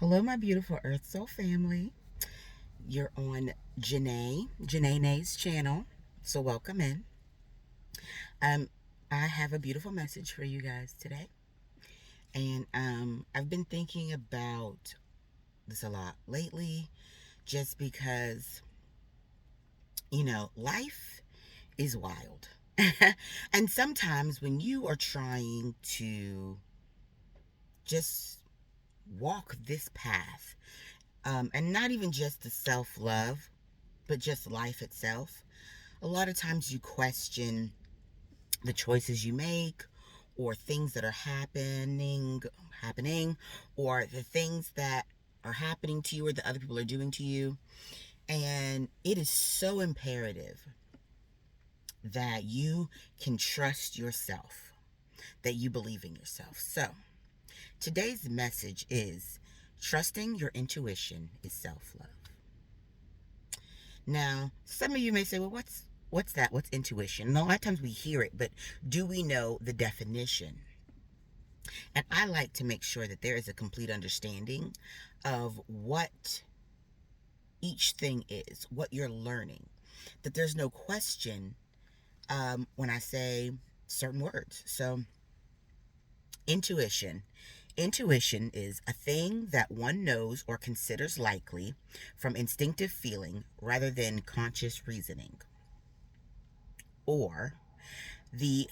Hello, my beautiful Earth Soul family. You're on Janae's channel, so welcome in. Um, I have a beautiful message for you guys today, and I've been thinking about this a lot lately, just because life is wild, and sometimes when you are trying to just walk this path, and not even just the self love, but just life itself. A lot of times you question the choices you make or things that are happening or the things that are happening to you or that other people are doing to you. And it is so imperative that you can trust yourself, that you believe in yourself. So, today's message is trusting your intuition is self-love. Now, some of you may say, well, what's that? What's intuition? And a lot of times we hear it, but do we know the definition? And I like to make sure that there is a complete understanding of what each thing is, what you're learning. That there's no question when I say certain words. So, intuition. Intuition is a thing that one knows or considers likely from instinctive feeling rather than conscious reasoning. Or the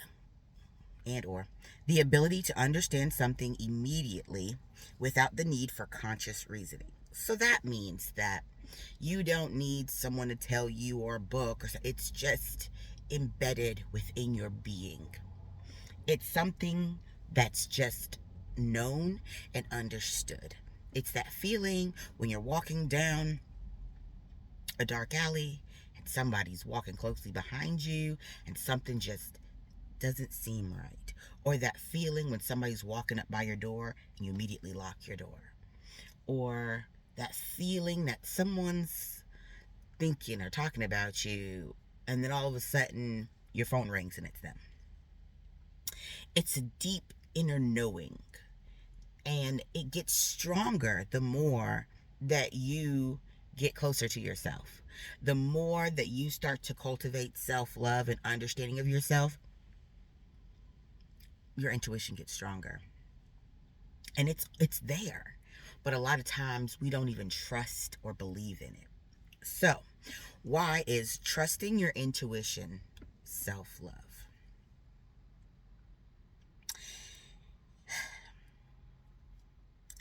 or the ability to understand something immediately without the need for conscious reasoning. So that means that you don't need someone to tell you or a book or it's just embedded within your being. It's something that's just known and understood. It's that feeling when you're walking down a dark alley and somebody's walking closely behind you and something just doesn't seem right. Or that feeling when somebody's walking up by your door and you immediately lock your door. Or that feeling that someone's thinking or talking about you and then all of a sudden your phone rings and it's them. It's a deep inner knowing, and it gets stronger the more that you get closer to yourself. The more that you start to cultivate self-love and understanding of yourself, your intuition gets stronger. And it's there. But a lot of times we don't even trust or believe in it. So, why is trusting your intuition self-love?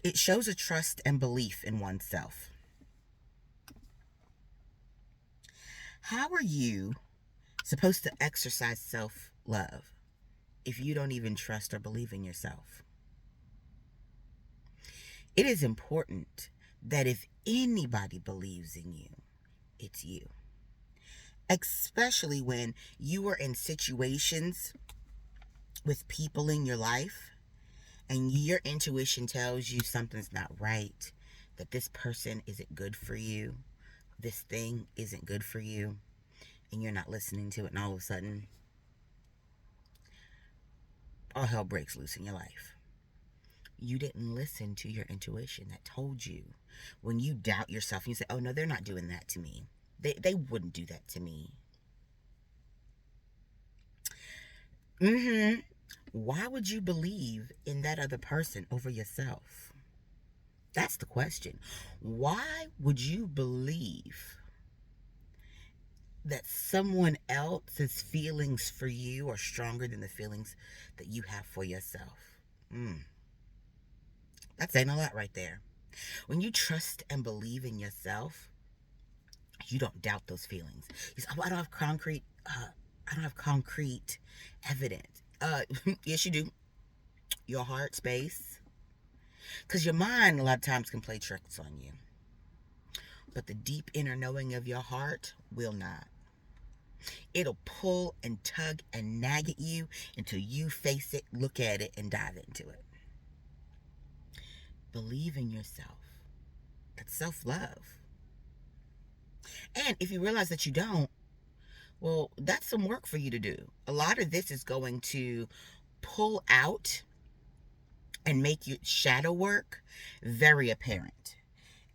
It shows a trust and belief in oneself. How are you supposed to exercise self-love if you don't even trust or believe in yourself? It is important that if anybody believes in you, it's you. Especially when you are in situations with people in your life and your intuition tells you something's not right, that this person isn't good for you, this thing isn't good for you, and you're not listening to it, and all of a sudden, all hell breaks loose in your life. You didn't listen to your intuition that told you. When you doubt yourself, you say, oh no, they're not doing that to me. They wouldn't do that to me. Why would you believe in that other person over yourself? That's the question. Why would you believe that someone else's feelings for you are stronger than the feelings that you have for yourself? That's saying a lot right there. When you trust and believe in yourself, you don't doubt those feelings. You say, oh, I don't have concrete evidence. Yes, you do. Your heart space. Because your mind, a lot of times, can play tricks on you. But the deep inner knowing of your heart will not. It'll pull and tug and nag at you until you face it, look at it, and dive into it. Believe in yourself. That's self-love. And if you realize that you don't, well, that's some work for you to do. A lot of this is going to pull out and make your shadow work very apparent.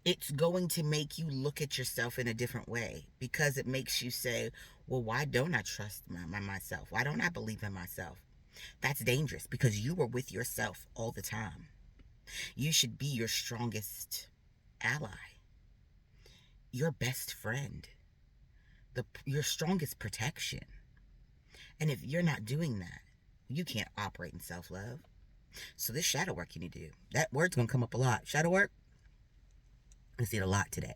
It's going to make you look at yourself in a different way, because it makes you say, well, why don't I trust myself? Why don't I believe in myself? That's dangerous, because you are with yourself all the time. You should be your strongest ally, your best friend, your strongest protection. And if you're not doing that, you can't operate in self-love. So this shadow work you need to do. That word's going to come up a lot. Shadow work, I see it a lot today.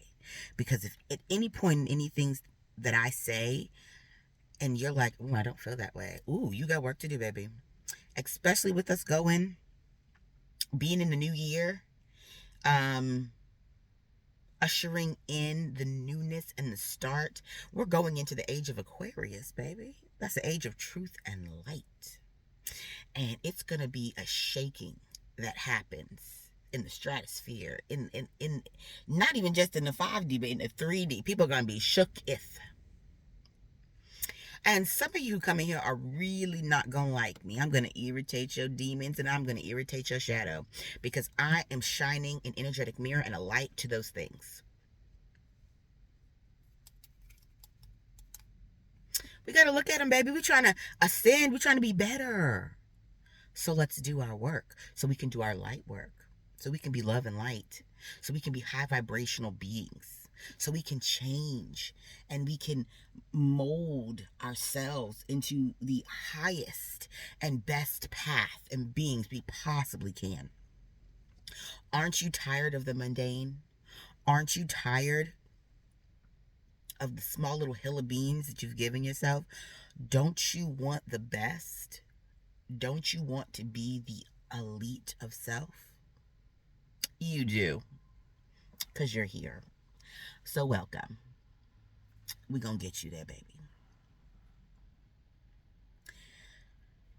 Because if at any point in anything that I say, and you're like, ooh, I don't feel that way. Ooh, you got work to do, baby. Especially with us being in the new year, ushering in the newness and the start. We're going into the age of Aquarius, baby. That's the age of truth and light. And it's going to be a shaking that happens in the stratosphere, in not even just in the 5D, but in the 3D. People are going to be shook-if. And some of you coming here are really not going to like me. I'm going to irritate your demons, and I'm going to irritate your shadow, because I am shining an energetic mirror and a light to those things. We got to look at them, baby. We're trying to ascend. We're trying to be better. So let's do our work, so we can do our light work, so we can be love and light, so we can be high vibrational beings, so we can change and we can mold ourselves into the highest and best path and beings we possibly can. Aren't you tired of the mundane? Aren't you tired of the small little hill of beans that you've given yourself? Don't you want the best? Don't you want to be the elite of self? You do, because you're here. So welcome. We're going to get you there, baby.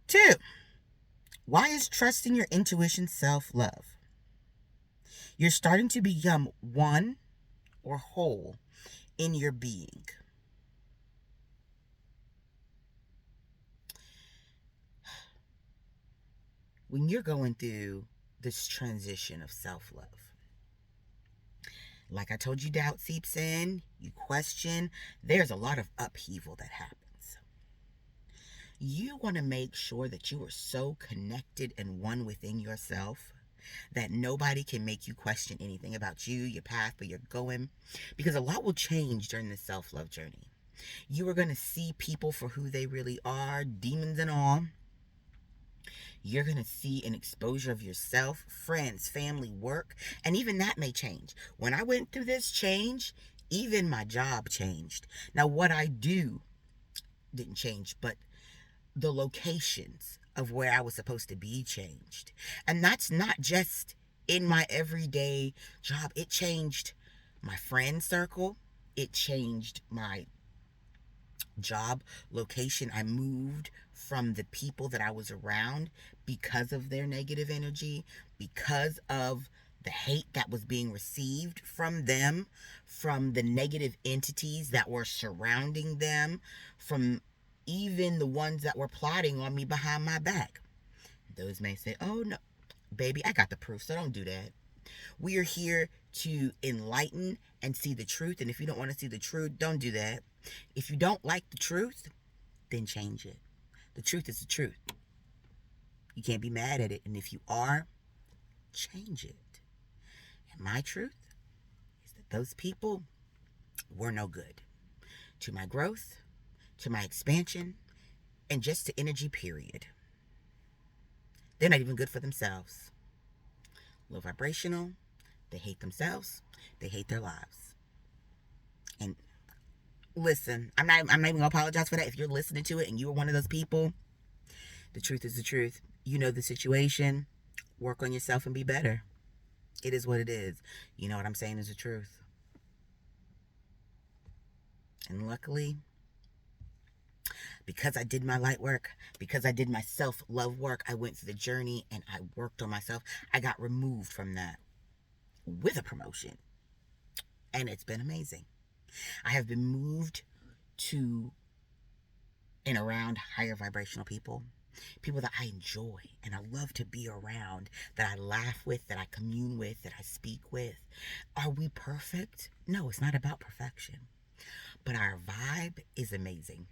2, why is trusting your intuition self-love? You're starting to become one or whole in your being. When you're going through this transition of self-love, like I told you, doubt seeps in, you question, there's a lot of upheaval that happens. You want to make sure that you are so connected and one within yourself that nobody can make you question anything about you, your path, where you're going, because a lot will change during this self-love journey. You are going to see people for who they really are, demons and all. You're going to see an exposure of yourself, friends, family, work, and even that may change. When I went through this change, even my job changed. Now, what I do didn't change, but the locations of where I was supposed to be changed. And that's not just in my everyday job. It changed my friend circle. It changed my job location. I moved from the people that I was around because of their negative energy, because of the hate that was being received from them, from the negative entities that were surrounding them, from even the ones that were plotting on me behind my back. Those may say, oh no, baby, I got the proof, so don't do that. We are here to enlighten and see the truth. And if you don't want to see the truth, don't do that. If you don't like the truth, then change it. The truth is the truth. You can't be mad at it. And if you are, change it. And my truth is that those people were no good to my growth, to my expansion, and just to energy, period. They're not even good for themselves. Low vibrational. They hate themselves. They hate their lives. And listen, I'm not even gonna apologize for that. If you're listening to it and you were one of those people, the truth is the truth. You know the situation. Work on yourself and be better. It is what it is. You know what I'm saying is the truth. And luckily, because I did my light work, because I did my self-love work, I went through the journey and I worked on myself. I got removed from that with a promotion. And it's been amazing. I have been moved to and around higher vibrational people. people that I enjoy and I love to be around, that I laugh with, that I commune with, that I speak with. Are we perfect? No, it's not about perfection. But our vibe is amazing.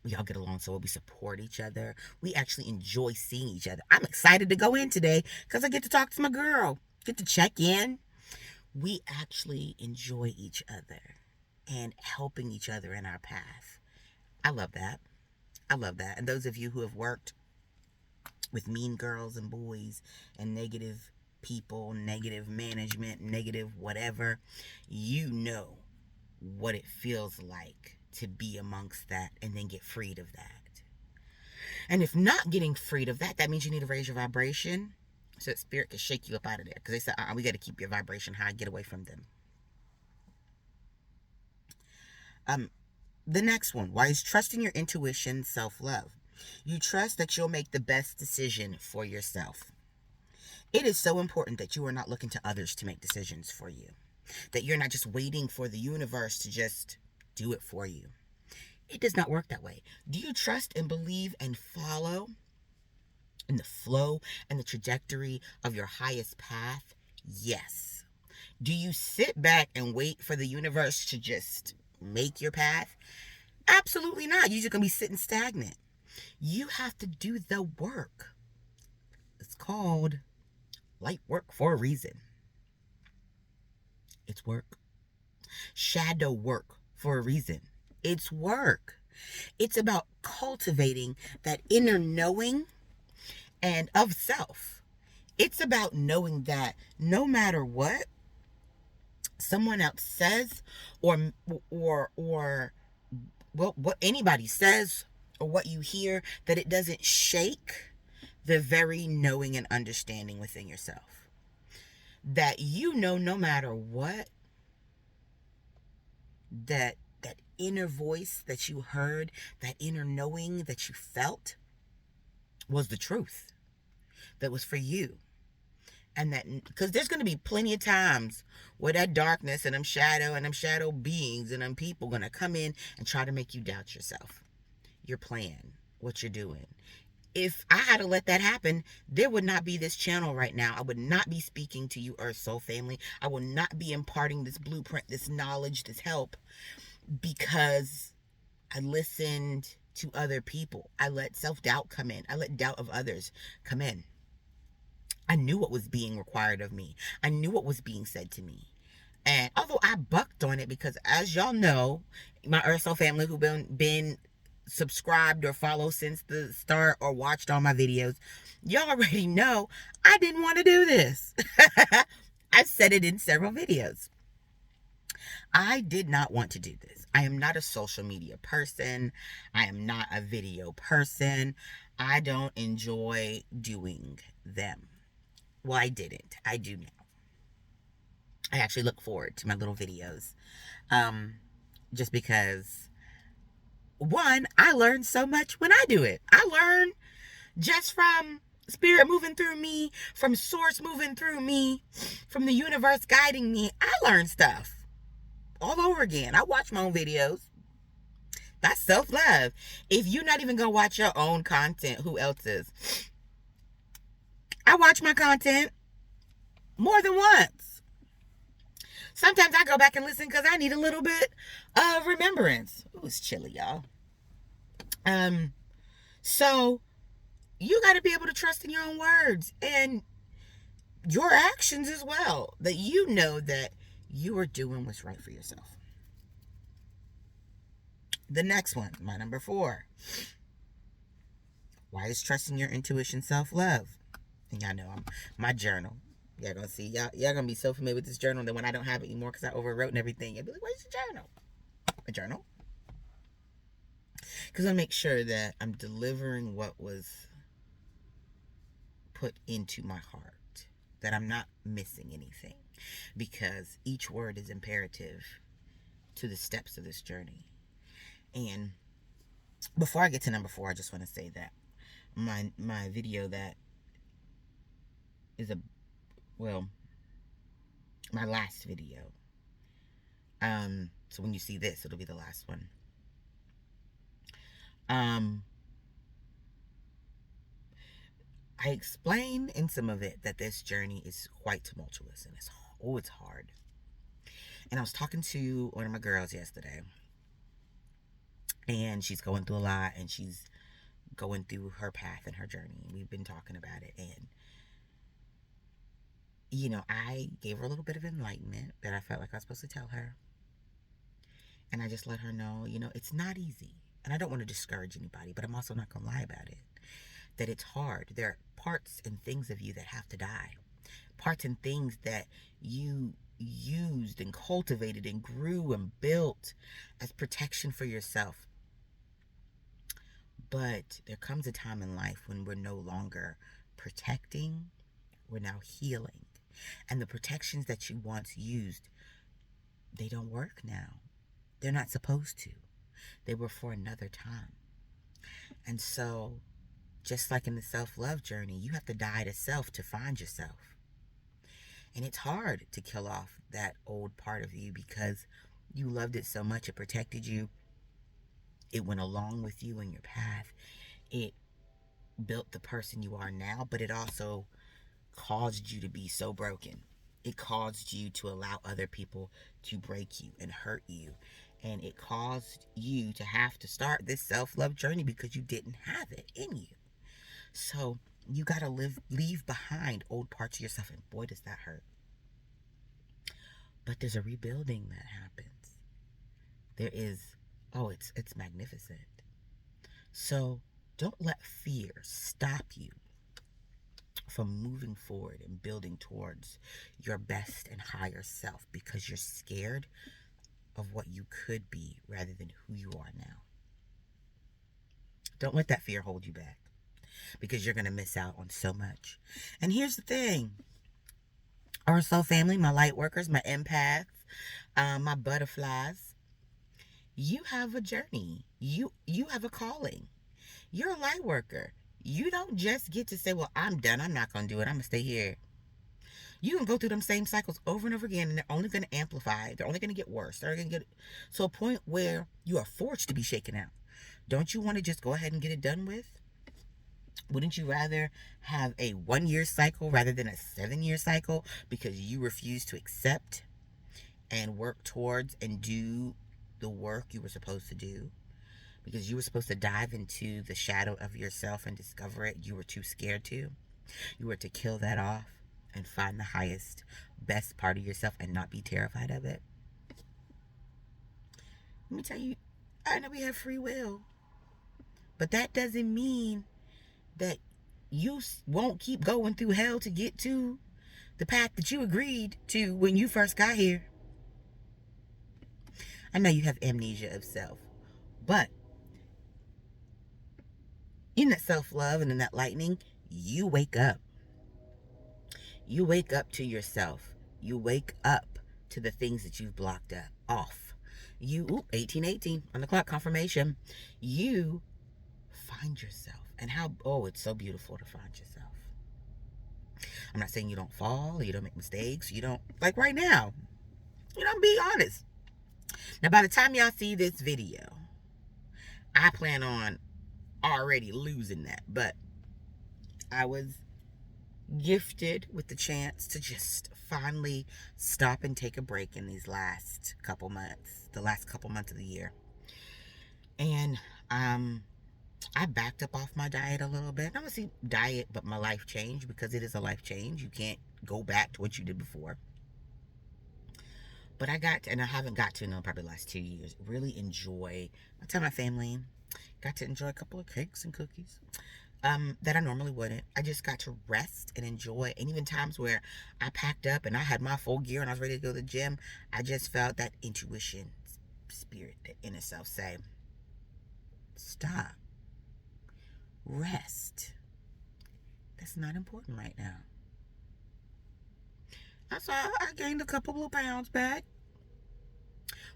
We all get along so well. We support each other. We actually enjoy seeing each other. I'm excited to go in today because I get to talk to my girl, get to check in. We actually enjoy each other and helping each other in our path. I love that. I love that. And those of you who have worked with mean girls and boys and negative people, negative management, negative whatever, you know what it feels like to be amongst that and then get freed of that. And if not getting freed of that, that means you need to raise your vibration so that spirit can shake you up out of there. Because they said, we got to keep your vibration high, get away from them. The next one, why is trusting your intuition self-love? You trust that you'll make the best decision for yourself. It is so important that you are not looking to others to make decisions for you. That you're not just waiting for the universe to just do it for you. It does not work that way. Do you trust and believe and follow in the flow and the trajectory of your highest path? Yes. Do you sit back and wait for the universe to just make your path? Absolutely not. You're just going to be sitting stagnant. You have to do the work. It's called light work for a reason. It's work. Shadow work for a reason. It's work. It's about cultivating that inner knowing and of self. It's about knowing that no matter what someone else says or what anybody says or what you hear, that it doesn't shake the very knowing and understanding within yourself. That you know no matter what, that inner voice that you heard, that inner knowing that you felt was the truth. That was for you. And that, because there's going to be plenty of times where that darkness and them shadow beings and them people going to come in and try to make you doubt yourself, your plan, what you're doing. If I had to let that happen, there would not be this channel right now. I would not be speaking to you, Earth Soul family. I will not be imparting this blueprint, this knowledge, this help, because I listened to other people. I let self-doubt come in. I let doubt of others come in. I knew what was being required of me. I knew what was being said to me. And although I bucked on it, because as y'all know, my Earth Soul family who've been subscribed or followed since the start or watched all my videos, y'all already know I didn't want to do this. I've said it in several videos. I did not want to do this. I am not a social media person. I am not a video person. I don't enjoy doing them. Well, I didn't. I do now. I actually look forward to my little videos. Just because, one, I learn so much when I do it. I learn just from spirit moving through me, from source moving through me, from the universe guiding me. I learn stuff all over again. I watch my own videos. That's self-love. If you're not even gonna watch your own content, who else is? I watch my content more than once. Sometimes I go back and listen because I need a little bit of remembrance. Ooh, it's chilly, y'all. So you got to be able to trust in your own words and your actions as well. That you know that you are doing what's right for yourself. The next one, my number 4. Why is trusting your intuition self-love? And y'all know my journal. Y'all gonna see, y'all gonna be so familiar with this journal that when I don't have it anymore because I overwrote and everything, you'll be like, where's the journal? A journal? Because I make sure that I'm delivering what was put into my heart, that I'm not missing anything, because each word is imperative to the steps of this journey. And before I get to number 4, I just want to say that my video that is my last video. So when you see this, it'll be the last one. I explain in some of it that this journey is quite tumultuous and it's hard. And I was talking to one of my girls yesterday, and she's going through a lot, and she's going through her path and her journey. We've been talking about it, and I gave her a little bit of enlightenment that I felt like I was supposed to tell her. And I just let her know, it's not easy. And I don't want to discourage anybody, but I'm also not going to lie about it. That it's hard. There are parts and things of you that have to die. Parts and things that you used and cultivated and grew and built as protection for yourself. But there comes a time in life when we're no longer protecting, we're now healing. And the protections that you once used, they don't work now. They're not supposed to. They were for another time. And so, just like in the self-love journey, you have to die to self to find yourself. And it's hard to kill off that old part of you because you loved it so much. It protected you. It went along with you in your path. It built the person you are now, but it also caused you to be so broken. It caused you to allow other people to break you and hurt you. And it caused you to have to start this self-love journey because you didn't have it in you. So you got to leave behind old parts of yourself. And boy, does that hurt. But there's a rebuilding that happens. There is, it's magnificent. So don't let fear stop you from moving forward and building towards your best and higher self because you're scared of what you could be rather than who you are now. Don't let that fear hold you back because you're going to miss out on so much. And here's the thing. Our soul family, my light workers, my empaths, my butterflies, you have a journey. You have a calling. You're a light worker. You don't just get to say, well, I'm done. I'm not going to do it. I'm going to stay here. You can go through them same cycles over and over again, and they're only going to amplify. They're only going to get worse. They're going to get to a point where you are forced to be shaken out. Don't you want to just go ahead and get it done with? Wouldn't you rather have a 1-year cycle rather than a 7-year cycle because you refuse to accept and work towards and do the work you were supposed to do? Because you were supposed to dive into the shadow of yourself and discover it. You were too scared to. You were to kill that off and find the highest, best part of yourself and not be terrified of it. Let me tell you, I know we have free will. But that doesn't mean that you won't keep going through hell to get to the path that you agreed to when you first got here. I know you have amnesia of self, but in that self-love and in that lightning, you wake up. You wake up to yourself. You wake up to the things that you've blocked up off. 1818 on the clock, confirmation. You find yourself. And it's so beautiful to find yourself. I'm not saying you don't fall, you don't make mistakes, you don't, like right now, be honest. Now, by the time y'all see this video, I plan on already losing that, but I was gifted with the chance to just finally stop and take a break in these last couple months, the last couple months of the year. And, I backed up off my diet a little bit. I don't see diet, but my life changed because it is a life change. You can't go back to what you did before. But I haven't got to in probably the last 2 years, really enjoy my time with my family. Got to enjoy a couple of cakes and cookies that I normally wouldn't. I just got to rest and enjoy. And even times where I packed up and I had my full gear and I was ready to go to the gym, I just felt that intuition, spirit, that inner self say, stop. Rest. That's not important right now. That's why I gained a couple of pounds back.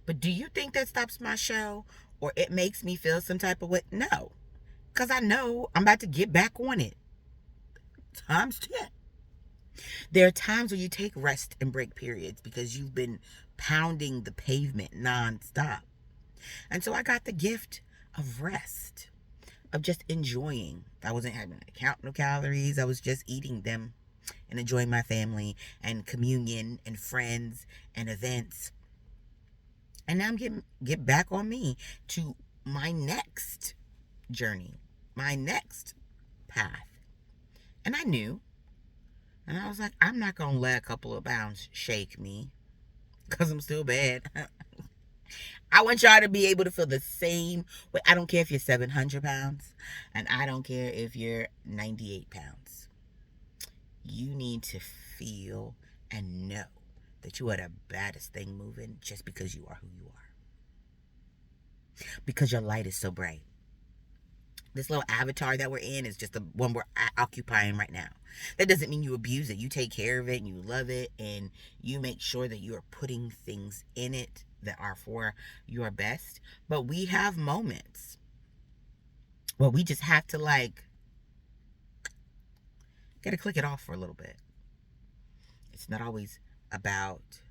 But do you think that stops my show or it makes me feel some type of way? No. Because I know I'm about to get back on it. Times 10. There are times where you take rest and break periods because you've been pounding the pavement nonstop. And so I got the gift of rest. of just enjoying. I wasn't having to count no calories. I was just eating them and enjoying my family and communion and friends and events. And now I'm get back on me to my next journey, my next path. And I knew, and I was like, I'm not gonna let a couple of pounds shake me, because I'm still bad. I want y'all to be able to feel the same way. I don't care if you're 700 pounds, and I don't care if you're 98 pounds. You need to feel and know that you are the baddest thing moving just because you are who you are. Because your light is so bright. This little avatar that we're in is just the one we're occupying right now. That doesn't mean you abuse it. You take care of it and you love it, and you make sure that you are putting things in it that are for your best. But we have moments where we just have to gotta click it off for a little bit. It's not always about,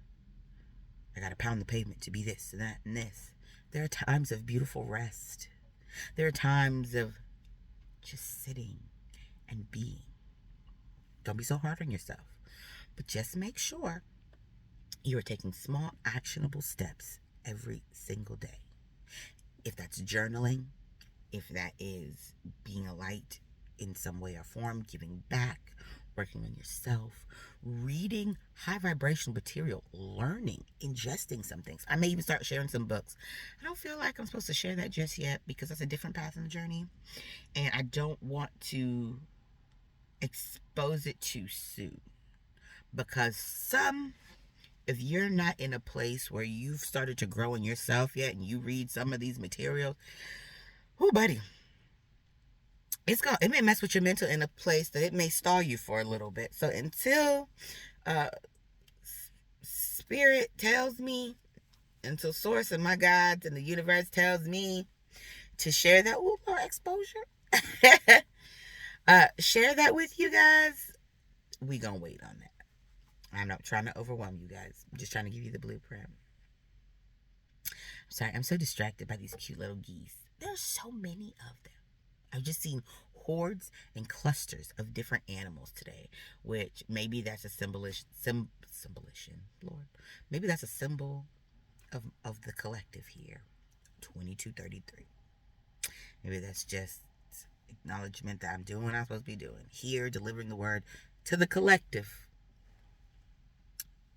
I gotta pound the pavement to be this and that and this. There are times of beautiful rest. There are times of just sitting and being. Don't be so hard on yourself. But just make sure you are taking small, actionable steps every single day. If that's journaling, if that is being a light in some way or form, giving back, working on yourself, reading high vibrational material, learning, ingesting some things. I may even start sharing some books. I don't feel like I'm supposed to share that just yet because that's a different path in the journey. And I don't want to expose it too soon. Because if you're not in a place where you've started to grow in yourself yet and you read some of these materials, oh, buddy, it may mess with your mental in a place that it may stall you for a little bit. So until spirit tells me, until source and my guides and the universe tells me to share that, more exposure, share that with you guys, we gonna wait on that. I'm not trying to overwhelm you guys. I'm just trying to give you the blueprint. Sorry, I'm so distracted by these cute little geese. There's so many of them. I've just seen hordes and clusters of different animals today, which maybe that's a symbolism, Lord. Maybe that's a symbol of the collective here, 2233. Maybe that's just acknowledgement that I'm doing what I'm supposed to be doing here, delivering the word to the collective,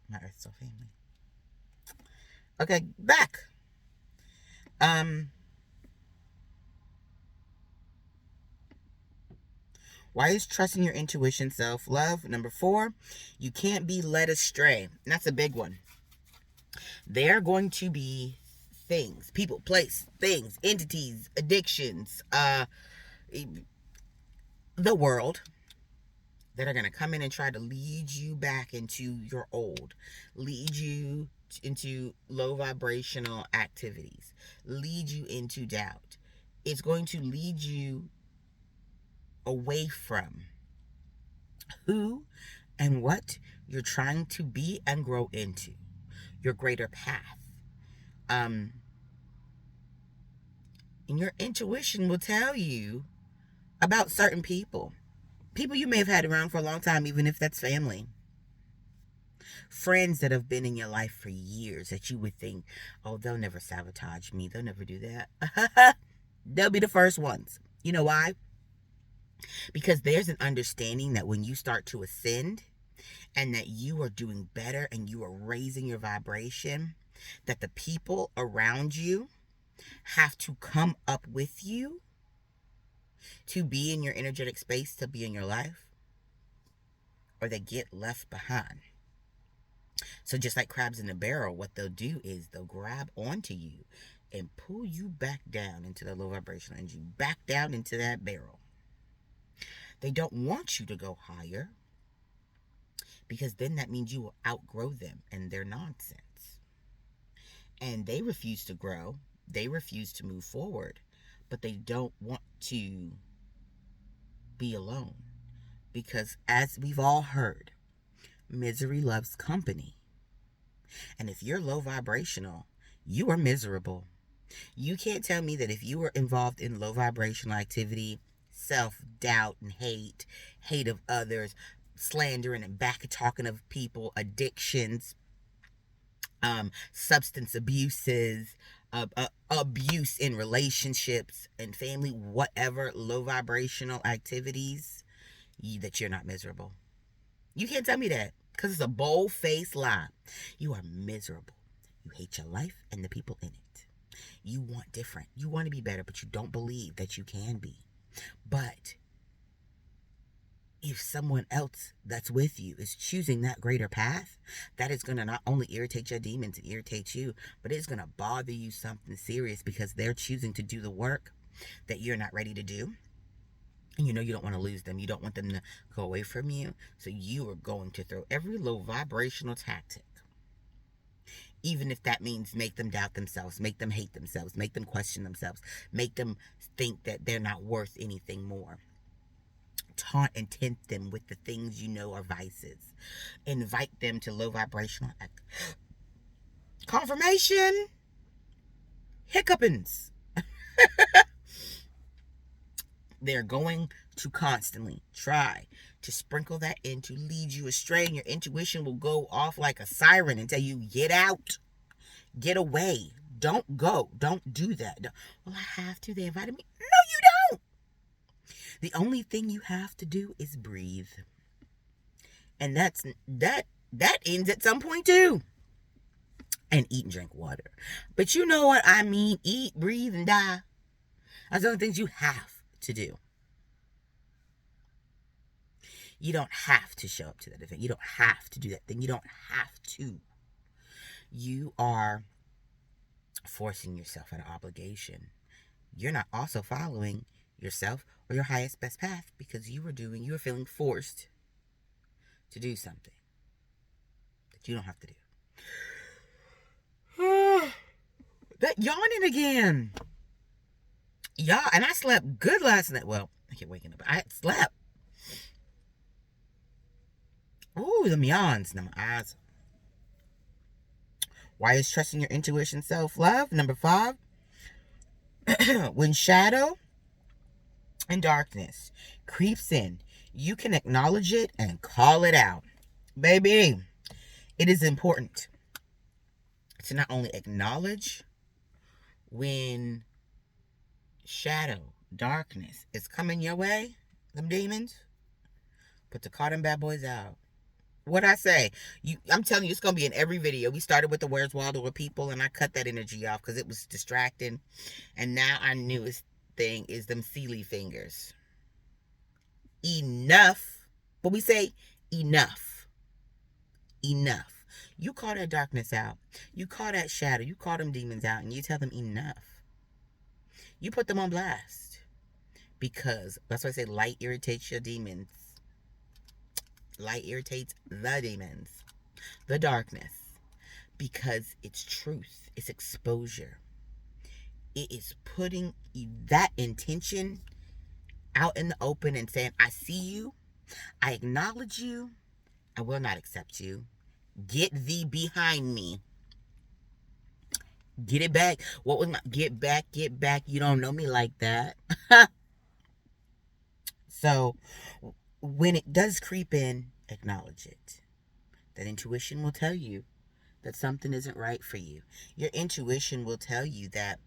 my Earth Soul family. Okay, back. Why is trusting your intuition self-love? Number 4, you can't be led astray. And that's a big one. There are going to be things, people, place, things, entities, addictions, the world, that are going to come in and try to lead you back into your old, lead you into low vibrational activities, lead you into doubt. It's going to lead you away from who and what you're trying to be and grow into, your greater path. And your intuition will tell you about certain people you may have had around for a long time, even if that's family. Friends that have been in your life for years that you would think, oh, they'll never sabotage me, they'll never do that. They'll be the first ones. You know why? Because there's an understanding that when you start to ascend and that you are doing better and you are raising your vibration, that the people around you have to come up with you to be in your energetic space, to be in your life, or they get left behind. So just like crabs in a barrel, what they'll do is they'll grab onto you and pull you back down into the low vibrational energy, back down into that barrel. They don't want you to go higher, because then that means you will outgrow them and their nonsense. And they refuse to grow. They refuse to move forward, but they don't want to be alone. Because as we've all heard, misery loves company. And if you're low vibrational, you are miserable. You can't tell me that if you were involved in low vibrational activity, self-doubt and hate of others, slandering and back talking of people, addictions, substance abuses, abuse in relationships and family, whatever low vibrational activities, that you're not miserable. You can't tell me that, because it's a bold-faced lie. You are miserable. You hate your life and the people in it. You want different. You want to be better, but you don't believe that you can be. But if someone else that's with you is choosing that greater path, that is going to not only irritate your demons and irritate you, but it's going to bother you something serious, because they're choosing to do the work that you're not ready to do. And you know you don't want to lose them. You don't want them to go away from you. So you are going to throw every low vibrational tactic, even if that means make them doubt themselves, make them hate themselves, make them question themselves, make them think that they're not worth anything more. Taunt and tempt them with the things you know are vices. Invite them to low vibrational confirmation, hiccupings. They're going to constantly try to sprinkle that in to lead you astray, and your intuition will go off like a siren and tell you, get out, get away, don't go, don't do that. Well, I have to. They invited me. No, you don't. The only thing you have to do is breathe. And that ends at some point too. And eat and drink water. But you know what I mean? Eat, breathe, and die. That's the only things you have to do. You don't have to show up to that event. You don't have to do that thing. You don't have to. You are forcing yourself at an obligation. You're not also following yourself or your highest best path, because you were feeling forced to do something that you don't have to do. That yawning again. Yeah, and I slept good last night. Well, I keep waking up. I slept. Ooh, them yawns, them eyes. Why is trusting your intuition self-love? Number 5. When shadow and darkness creeps in, you can acknowledge it and call it out. Baby, it is important to not only acknowledge when shadow, darkness is coming your way, them demons, but to call them bad boys out. What I say, I'm telling you, it's going to be in every video. We started with the Where's Waldo with people, and I cut that energy off because it was distracting. And now our newest thing is them Sealy fingers. Enough. But we say enough. Enough. You call that darkness out. You call that shadow. You call them demons out, and you tell them enough. You put them on blast. Because that's why I say light irritates your demons. Light irritates the demons, the darkness, because it's truth, it's exposure. It is putting that intention out in the open and saying, I see you, I acknowledge you, I will not accept you. Get thee behind me. Get it back. What was my get back, you don't know me like that. So when it does creep in, acknowledge it. That intuition will tell you that something isn't right for you. Your intuition will tell you that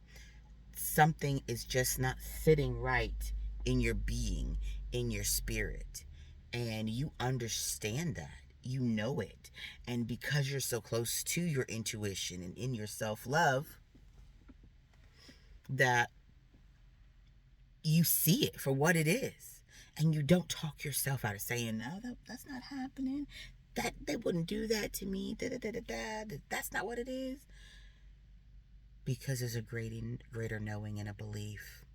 something is just not sitting right in your being, in your spirit. And you understand that. You know it. And because you're so close to your intuition and in your self-love, that you see it for what it is. And you don't talk yourself out of saying, no, that's not happening. That they wouldn't do that to me. That's not what it is. Because there's a greater knowing and a belief.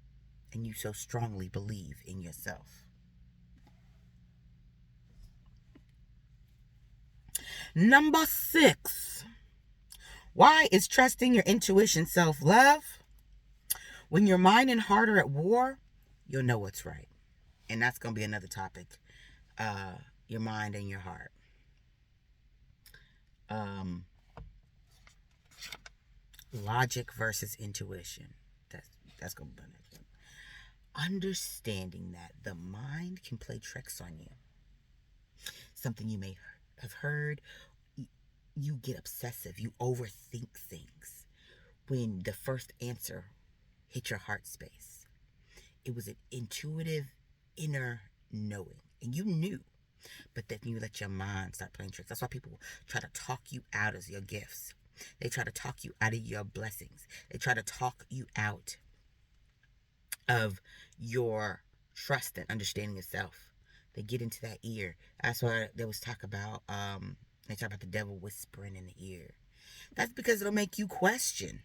And you so strongly believe in yourself. Number 6. Why is trusting your intuition self-love? When your mind and heart are at war, you'll know what's right. And that's going to be another topic. Your mind and your heart. Logic versus intuition. That's going to be the next one. Understanding that the mind can play tricks on you. Something you may have heard. You get obsessive. You overthink things. When the first answer hit your heart space, it was an intuitive inner knowing. And you knew. But then you let your mind start playing tricks. That's why people try to talk you out of your gifts. They try to talk you out of your blessings. They try to talk you out of your trust and understanding yourself. They get into that ear. That's why there was talk about they talk about the devil whispering in the ear. That's because it'll make you question.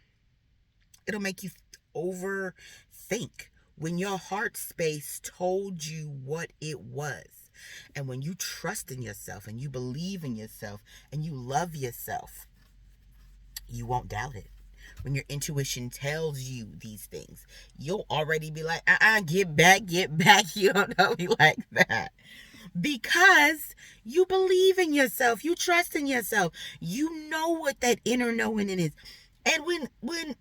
It'll make you overthink. When your heart space told you what it was, and when you trust in yourself and you believe in yourself and you love yourself, you won't doubt it. When your intuition tells you these things, you'll already be like, get back. You don't know me like that. Because you believe in yourself. You trust in yourself. You know what that inner knowing is. And when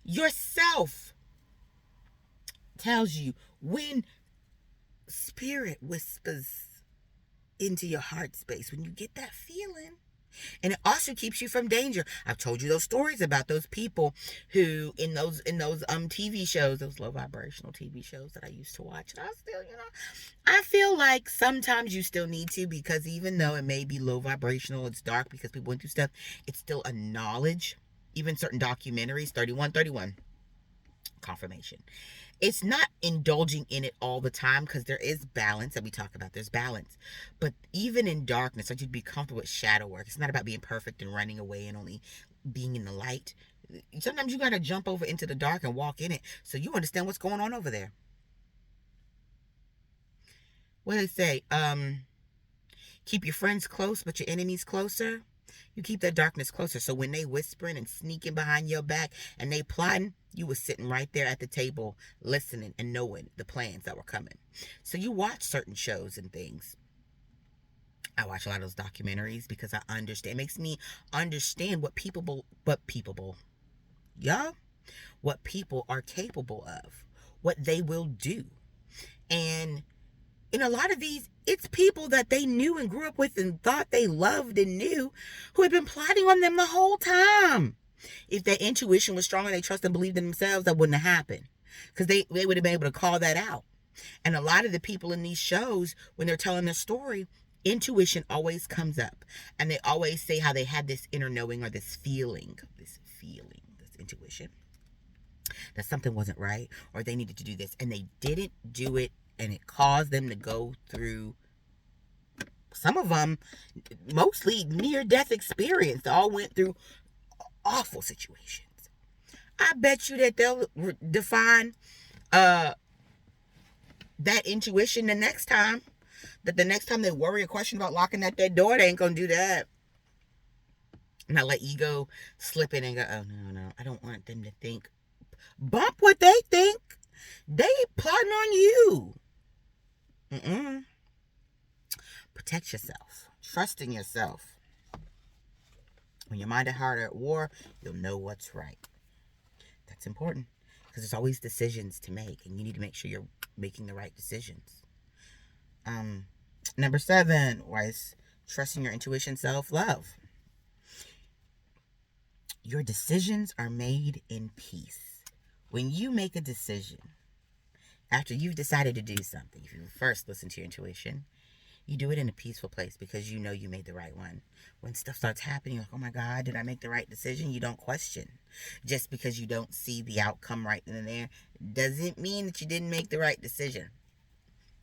yourself tells you, when spirit whispers into your heart space, when you get that feeling, and it also keeps you from danger. I've told you those stories about those people who in those TV shows, those low vibrational TV shows that I used to watch. And I still, I feel like sometimes you still need to, because even though it may be low vibrational, it's dark because people went through stuff, it's still a knowledge. Even certain documentaries, 3131 confirmation. It's not indulging in it all the time, because there is balance that we talk about. There's balance. But even in darkness, I need to be comfortable with shadow work. It's not about being perfect and running away and only being in the light. Sometimes you got to jump over into the dark and walk in it so you understand what's going on over there. What do they say? Keep your friends close, but your enemies closer. You keep that darkness closer. So when they whispering and sneaking behind your back and they plotting, you were sitting right there at the table listening and knowing the plans that were coming. So you watch certain shows and things. I watch a lot of those documentaries because I understand. It makes me understand what people are capable of, what they will do. And in a lot of these, it's people that they knew and grew up with and thought they loved and knew, who had been plotting on them the whole time. If their intuition was strong and they trusted and believed in themselves, that wouldn't have happened, because they would have been able to call that out. And a lot of the people in these shows, when they're telling their story, intuition always comes up. And they always say how they had this inner knowing or this intuition, that something wasn't right or they needed to do this. And they didn't do it, and it caused them to go through, some of them, mostly near-death experience. They all went through awful situations. I bet you that they'll define that intuition the next time. That the next time they worry or question about locking that door, they ain't gonna do that. Not let ego slip in and go, oh, no, I don't want them to think. Bump what they think. They plotting on you. Protect yourself. Trust in yourself. When your mind and heart are at war, you'll know what's right. That's important, because there's always decisions to make, and you need to make sure you're making the right decisions. Number 7 was trusting your intuition, self-love. Your decisions are made in peace. When you make a decision, after you've decided to do something, if you first listen to your intuition, you do it in a peaceful place because you know you made the right one. When stuff starts happening, you're like, oh my God, did I make the right decision? You don't question. Just because you don't see the outcome right then and there doesn't mean that you didn't make the right decision.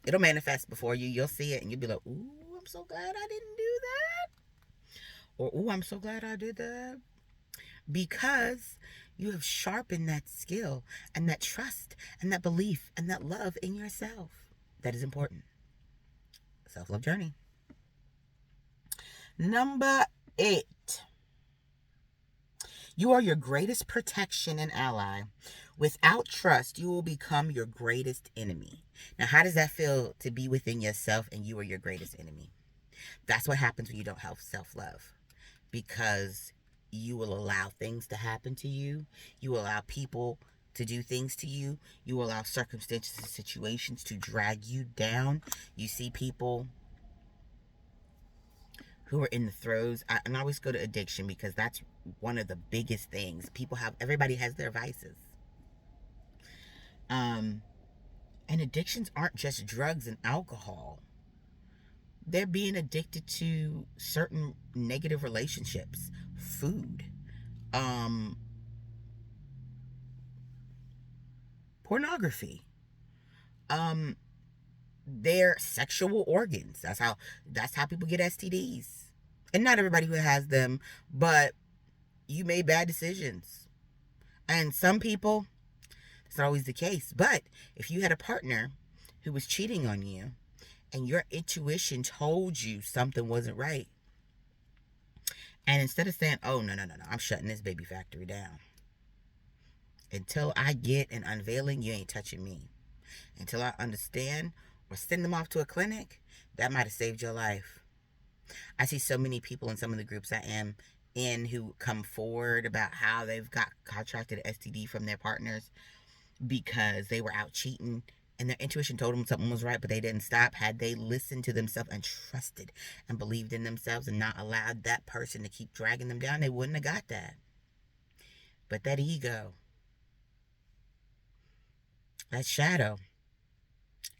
It'll manifest before you. You'll see it and you'll be like, ooh, I'm so glad I didn't do that. Or, ooh, I'm so glad I did that. Because you have sharpened that skill and that trust and that belief and that love in yourself. That is important. Self-love journey. Number 8. You are your greatest protection and ally. Without trust, you will become your greatest enemy. Now, how does that feel to be within yourself and you are your greatest enemy? That's what happens when you don't have self-love. Because you will allow things to happen to you. You will allow people to do things to you. You will allow circumstances and situations to drag you down. You see people who are in the throes. And I always go to addiction because that's one of the biggest things. Everybody has their vices. And addictions aren't just drugs and alcohol. They're being addicted to certain negative relationships, food, pornography, their sexual organs. That's how people get STDs. And not everybody who has them, but you made bad decisions. And some people, it's not always the case. But if you had a partner who was cheating on you and your intuition told you something wasn't right, and instead of saying, oh, no, I'm shutting this baby factory down. Until I get an unveiling, you ain't touching me. Until I understand or send them off to a clinic, that might have saved your life. I see so many people in some of the groups I am in who come forward about how they've got contracted STD from their partners because they were out cheating and their intuition told them something was right, but they didn't stop. Had they listened to themselves and trusted and believed in themselves and not allowed that person to keep dragging them down, they wouldn't have got that. But that ego, that shadow,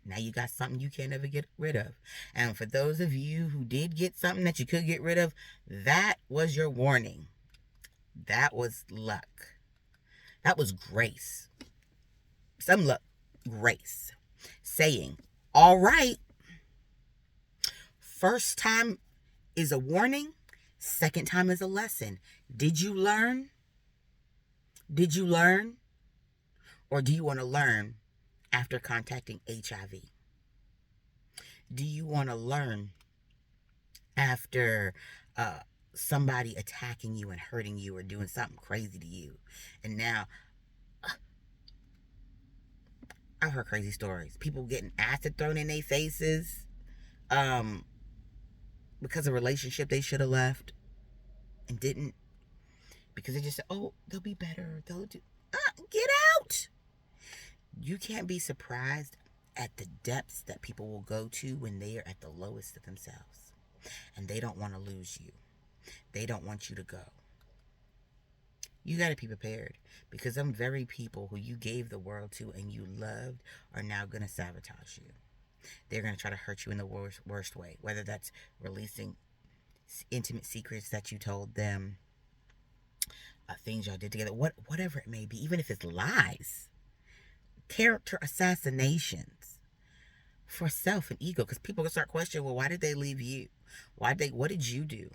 now you got something you can't ever get rid of. And for those of you who did get something that you could get rid of, that was your warning. That was luck. That was grace. Some luck, grace. Saying, all right, first time is a warning, second time is a lesson. Did you learn? Did you learn? Or do you want to learn after contacting HIV? Do you want to learn after somebody attacking you and hurting you or doing something crazy to you? And now, I've heard crazy stories. People getting acid thrown in their faces because of a relationship they should have left and didn't. Because they just said, oh, they'll be better. They'll do. Get out! You can't be surprised at the depths that people will go to when they are at the lowest of themselves. And they don't want to lose you. They don't want you to go. You got to be prepared, because some very people who you gave the world to and you loved are now going to sabotage you. They're going to try to hurt you in the worst way, whether that's releasing intimate secrets that you told them, things y'all did together, whatever it may be, even if it's lies, character assassinations for self and ego, because people will start questioning, well, why did they leave you? What did you do?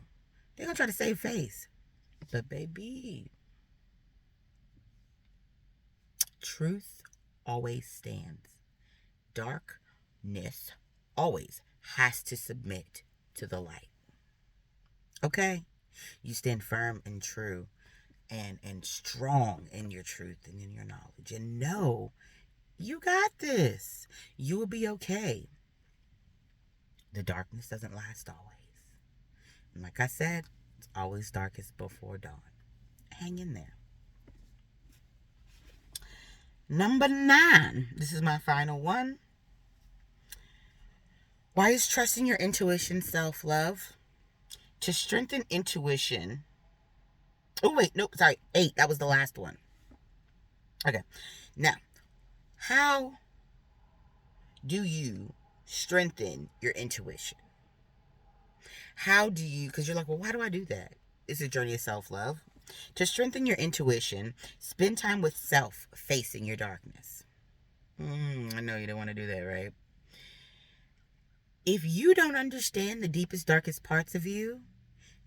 They're going to try to save face. But baby, truth always stands. Darkness always has to submit to the light. Okay? You stand firm and true and strong in your truth and in your knowledge. And know you got this. You will be okay. The darkness doesn't last always. And like I said, it's always darkest before dawn. Hang in there. Number 9. This is my final one. Why is trusting your intuition self-love? To strengthen intuition. Oh, wait. Nope. Sorry. 8. That was the last one. Okay. Now, how do you strengthen your intuition? How do you, because you're like, well, why do I do that? It's a journey of self-love. To strengthen your intuition, spend time with self facing your darkness. I know you don't want to do that, right? If you don't understand the deepest, darkest parts of you,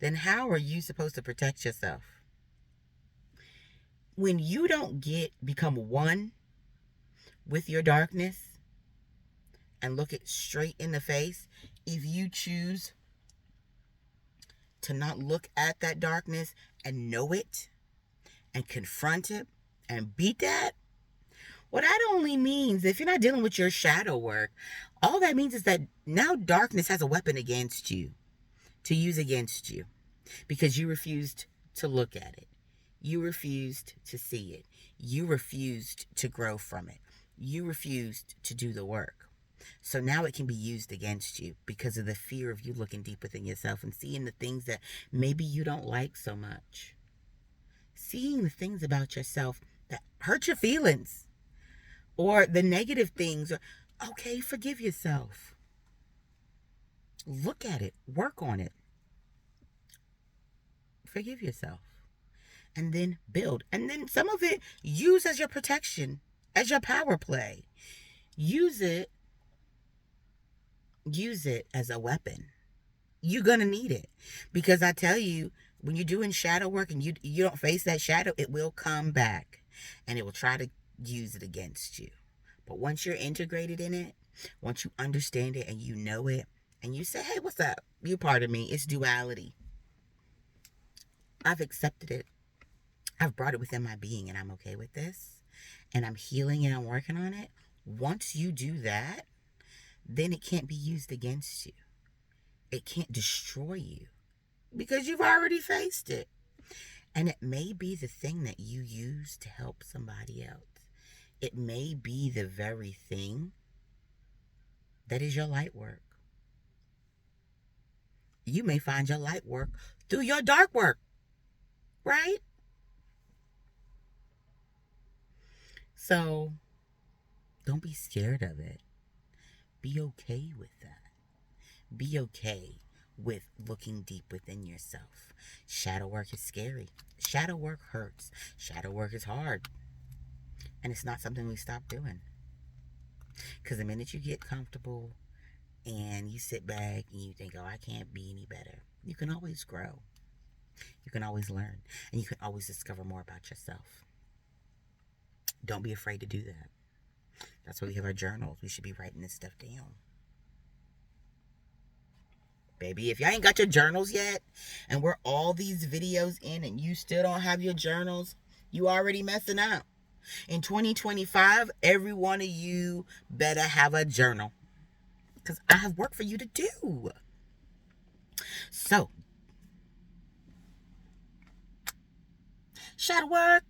then how are you supposed to protect yourself? When you don't become one with your darkness and look it straight in the face, if you choose to not look at that darkness and know it and confront it and beat that, what that only means, if you're not dealing with your shadow work, all that means is that now darkness has a weapon against you to use against you, because you refused to look at it. You refused to see it. You refused to grow from it. You refused to do the work. So now it can be used against you because of the fear of you looking deep within yourself and seeing the things that maybe you don't like so much. Seeing the things about yourself that hurt your feelings or the negative things. Okay, forgive yourself. Look at it. Work on it. Forgive yourself. And then build. And then some of it use as your protection, as your power play. Use it as a weapon. You're going to need it. Because I tell you, when you're doing shadow work and you don't face that shadow, it will come back. And it will try to use it against you. But once you're integrated in it, once you understand it and you know it, and you say, hey, what's up? You part of me. It's duality. I've accepted it. I've brought it within my being and I'm okay with this. And I'm healing and I'm working on it. Once you do that, then it can't be used against you. It can't destroy you because you've already faced it. And it may be the thing that you use to help somebody else. It may be the very thing that is your light work. You may find your light work through your dark work, right? So don't be scared of it. Be okay with that. Be okay with looking deep within yourself. Shadow work is scary. Shadow work hurts. Shadow work is hard. And it's not something we stop doing. Because the minute you get comfortable and you sit back and you think, oh, I can't be any better, you can always grow. You can always learn. And you can always discover more about yourself. Don't be afraid to do that. That's why we have our journals. We should be writing this stuff down. Baby, if y'all ain't got your journals yet, and we're all these videos in and you still don't have your journals, you already messing up. In 2025, every one of you better have a journal. Because I have work for you to do. So, shadow work.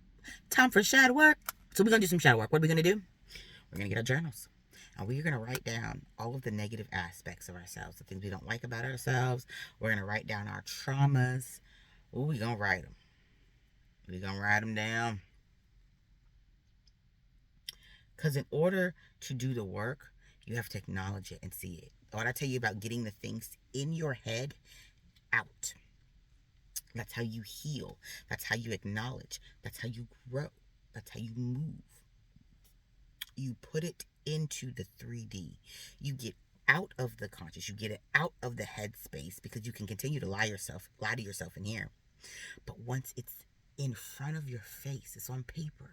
Time for shadow work. So we're going to do some shadow work. What are we going to do? We're going to get our journals. And we're going to write down all of the negative aspects of ourselves. The things we don't like about ourselves. We're going to write down our traumas. Ooh, we're going to write them. We're going to write them down. Because in order to do the work, you have to acknowledge it and see it. What I tell you about getting the things in your head out. That's how you heal. That's how you acknowledge. That's how you grow. That's how you move. You put it into the 3D. You get out of the conscious. You get it out of the headspace because you can continue to lie to yourself in here. But once it's in front of your face, it's on paper.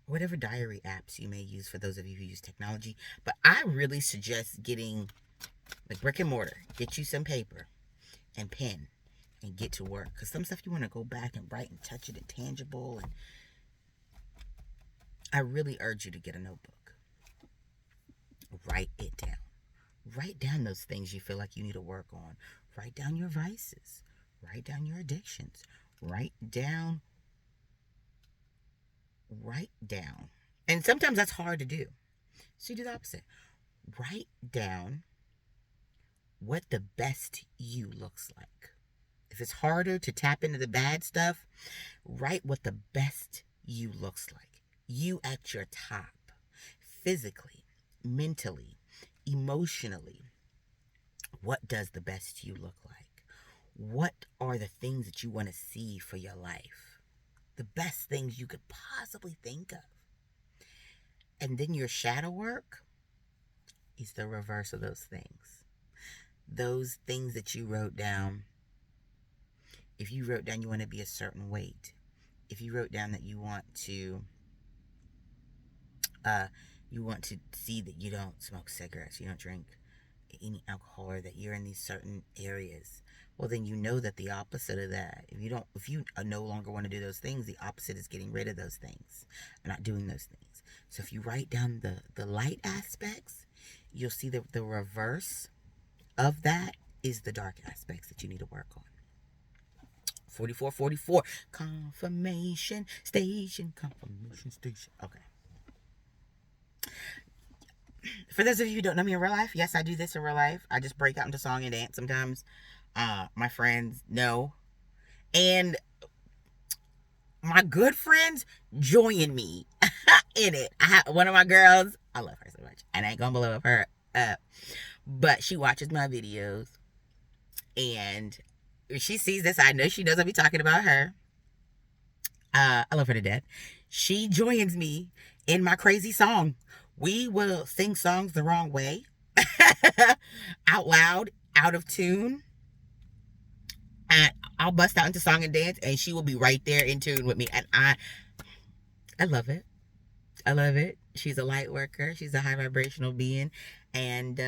Whatever diary apps you may use for those of you who use technology. But I really suggest getting like brick and mortar. Get you some paper and pen and get to work. Because some stuff you want to go back and write and touch it and tangible. And I really urge you to get a notebook. Write it down. Write down those things you feel like you need to work on. Write down your vices. Write down your addictions. Write down. And sometimes that's hard to do. So you do the opposite. Write down what the best you looks like. If it's harder to tap into the bad stuff, write what the best you looks like. You at your top. Physically, mentally, emotionally. What does the best you look like? What are the things that you want to see for your life? The best things you could possibly think of. And then your shadow work is the reverse of those things. Those things that you wrote down. If you wrote down you want to be a certain weight. If you wrote down that you want to see that you don't smoke cigarettes, you don't drink any alcohol, or that you're in these certain areas, well, then you know that the opposite of that, if you no longer want to do those things, the opposite is getting rid of those things, not doing those things. So if you write down the light aspects, you'll see that the reverse of that is the dark aspects that you need to work on. 4444. Confirmation station. Confirmation station. Okay. For those of you who don't know me in real life, yes, I do this in real life. I just break out into song and dance sometimes. My friends know. And my good friends join me in it. One of my girls, I love her so much. And I ain't gonna blow her up. But she watches my videos. And if she sees this, I know she knows I'll be talking about her. I love her to death. She joins me in my crazy song. We will sing songs the wrong way, out loud, out of tune. And I'll bust out into song and dance, and she will be right there in tune with me. And I love it. I love it. She's a light worker. She's a high vibrational being. And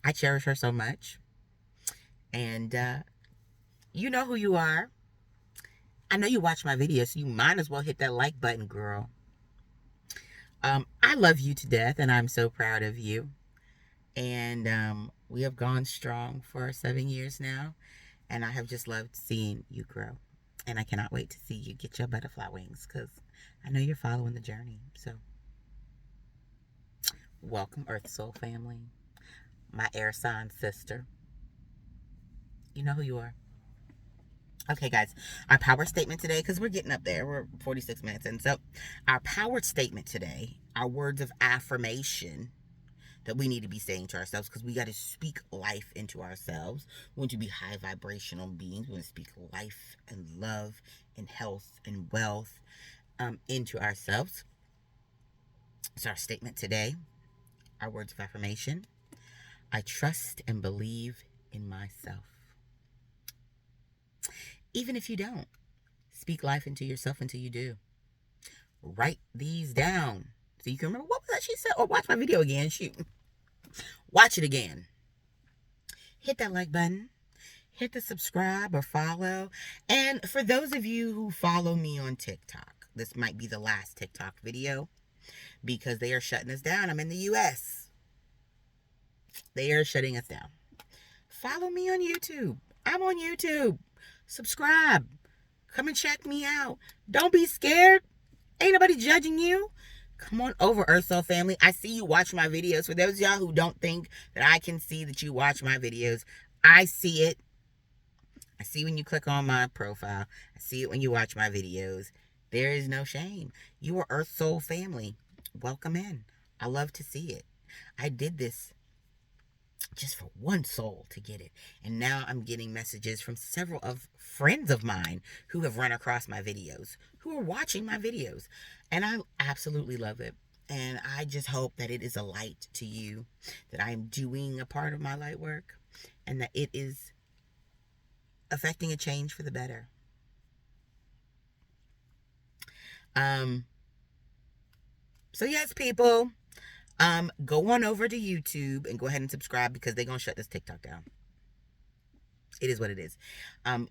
I cherish her so much. And you know who you are. I know you watch my videos, so you might as well hit that like button, girl. I love you to death, and I'm so proud of you. And we have gone strong for 7 years now, and I have just loved seeing you grow. And I cannot wait to see you get your butterfly wings, because I know you're following the journey. So, welcome, Earth Soul family, my air sign sister. You know who you are. Okay, guys, our power statement today, because we're getting up there. We're 46 minutes in. So, our power statement today, our words of affirmation that we need to be saying to ourselves, because we got to speak life into ourselves. We want to be high vibrational beings. We want to speak life and love and health and wealth into ourselves. So, our statement today, our words of affirmation: I trust and believe in myself. Even if you don't, speak life into yourself until you do. Write these down so you can remember what was that she said. Or watch my video again. Shoot. Watch it again. Hit that like button. Hit the subscribe or follow. And for those of you who follow me on TikTok, this might be the last TikTok video because they are shutting us down. I'm in the US. They are shutting us down. Follow me on YouTube. I'm on YouTube. Subscribe. Come and check me out. Don't be scared. Ain't nobody judging you. Come on over, Earth Soul family. I see you watch my videos. For those of y'all who don't think that I can see that you watch my videos, I see it. I see when you click on my profile. I see it when you watch my videos. There is no shame. You are Earth Soul family. Welcome in. I love to see it. I did this just for one soul to get it. And now I'm getting messages from several of friends of mine who have run across my videos, who are watching my videos. And I absolutely love it. And I just hope that it is a light to you, that I am doing a part of my light work, and that it is affecting a change for the better. So yes, people, go on over to YouTube and go ahead and subscribe, because they're going to shut this TikTok down. It is what it is.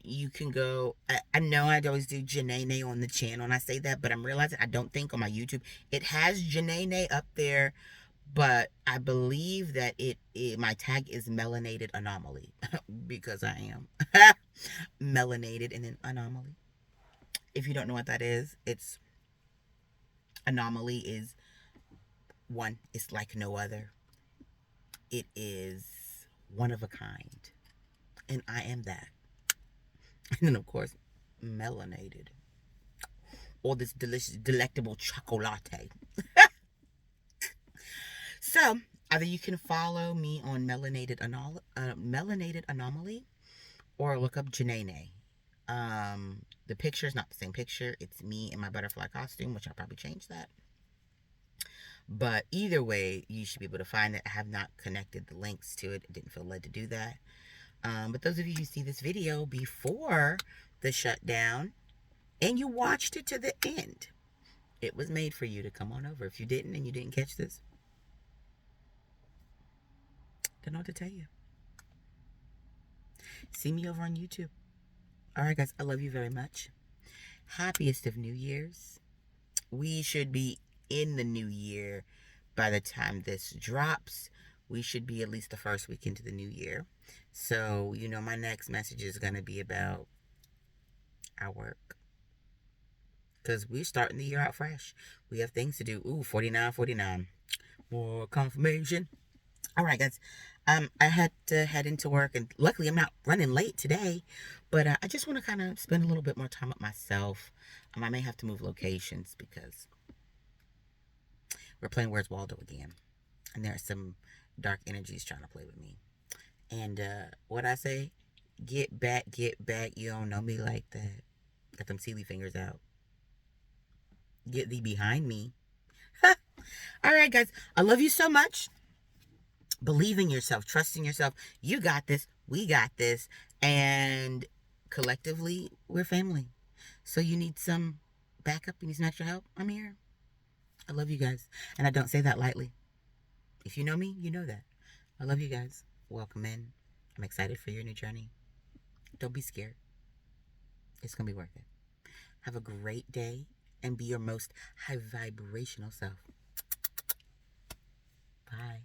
You can go, I know I always do Janae on the channel, and I say that, but I'm realizing I don't think on my YouTube it has Janae up there, but I believe that my tag is Melanated Anomaly, because I am melanated in an anomaly. If you don't know what that is, it's anomaly is one. It's like no other. It is one of a kind. And I am that. And then, of course, melanated. Or this delicious, delectable chocolate. So, either you can follow me on Melanated Anomaly, or look up Janae. The picture is not the same picture. It's me in my butterfly costume, which I'll probably change that. But either way, you should be able to find it. I have not connected the links to it. I didn't feel led to do that. But those of you who see this video before the shutdown and you watched it to the end, it was made for you to come on over. If you didn't and you didn't catch this, don't know what to tell you. See me over on YouTube. All right, guys, I love you very much. Happiest of New Year's. We should be in the new year by the time this drops. We should be at least the first week into the new year. So, my next message is going to be about our work. Because we're starting the year out fresh. We have things to do. Ooh, 49:49. More confirmation. All right, guys. I had to head into work, and luckily I'm not running late today. But I just want to kind of spend a little bit more time with myself. I may have to move locations because we're playing Where's Waldo again, and there are some dark energies trying to play with me. And what I say, get back, get back. You don't know me like that. Got them Sealy fingers out. Get thee behind me. All right, guys. I love you so much. Believe in yourself, trust in yourself. You got this. We got this. And collectively, we're family. So you need some backup, you need some extra help. I'm here. I love you guys. And I don't say that lightly. If you know me, you know that. I love you guys. Welcome in. I'm excited for your new journey. Don't be scared. It's going to be worth it. Have a great day and be your most high vibrational self. Bye.